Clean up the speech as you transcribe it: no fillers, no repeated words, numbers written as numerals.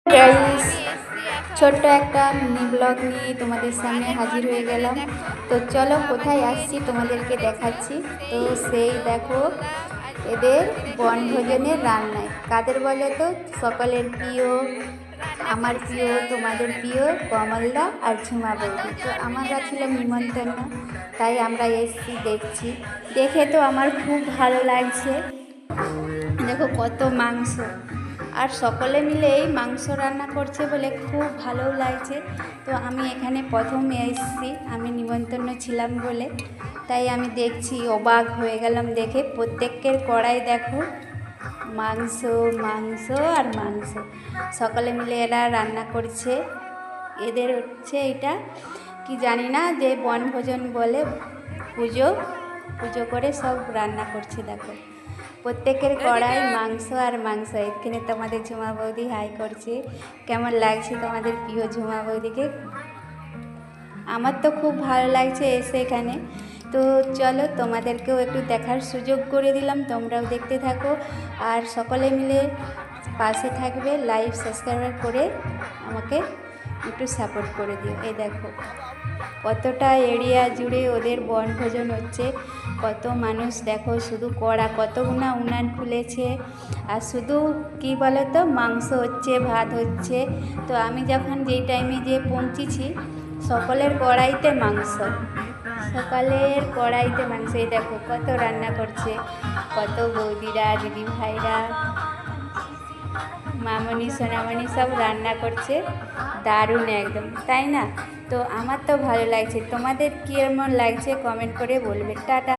Guys, ছোট্ট একটা mini blog নিয়ে তোমাদের সামনে হাজির হয়ে গেলাম। তো চলো কোথায় আসছি তোমাদেরকে দেখাচ্ছি। তো সেই দেখো এদের বনভোজনের রান্নায় কাদের বলে তো সকলের প্রিয়, আমার প্রিয়, তোমাদের প্রিয় কমলদা আর ঝুমা বৌদি। তো আমরা ছিলাম নিমন্ত্রণ, তাই আমরা এসছি দেখছি। দেখে তো আমার খুব ভালো লাগছে। দেখো কত মাংস, আর সকলে মিলে এই মাংস রান্না করছে বলে খুব ভালো লাগছে। তো আমি এখানে প্রথম এসেছি, আমি নিমন্ত্রণ ছিলাম বলে, তাই আমি দেখছি, অবাক হয়ে গেলাম দেখে। প্রত্যেকের কড়াই দেখো মাংস মাংস আর মাংস, সকলে মিলে এরা রান্না করছে। এদের হচ্ছে এটা কি জানি না, যে বনভোজন বলে, পুজো পুজো করে সব রান্না করছে। দেখো প্রত্যেকের কড়াই মাংস আর মাংস। এখানে তোমাদের ঝুমা বৌদি হাই করছে। কেমন লাগছে তোমাদের প্রিয় ঝুমা বৌদিকে? আমার তো খুব ভালো লাগছে এসে এখানে। তো চলো তোমাদেরকেও একটু দেখার সুযোগ করে দিলাম, তোমরাও দেখতে থাকো আর সকলে মিলে পাশে থাকবে, লাইভ সাবস্ক্রাইব করে আমাকে একটু সাপোর্ট করে দিও। এই দেখো কতটা এরিয়া জুড়ে ওদের বনভোজন হচ্ছে, কত মানুষ দেখো, শুধু কড়া কতগুনা উনান খুলেছে, আর শুধু কি বলো তো মাংস হচ্ছে, ভাত হচ্ছে। তো আমি যখন যেই টাইমে যে পৌঁছেছি, সকলের কড়াইতে মাংস, সকালের কড়াইতে মাংস। এই দেখো কত রান্না করছে, কত বৌদিরা, দিদি ভাইরা, মামনি সোনামণি সব রান্না করছে, দারুণ একদম, তাই না? তো আমার তো ভালো লাগছে, তোমাদের কেমন লাগছে কমেন্ট করে বলবে। টাটা।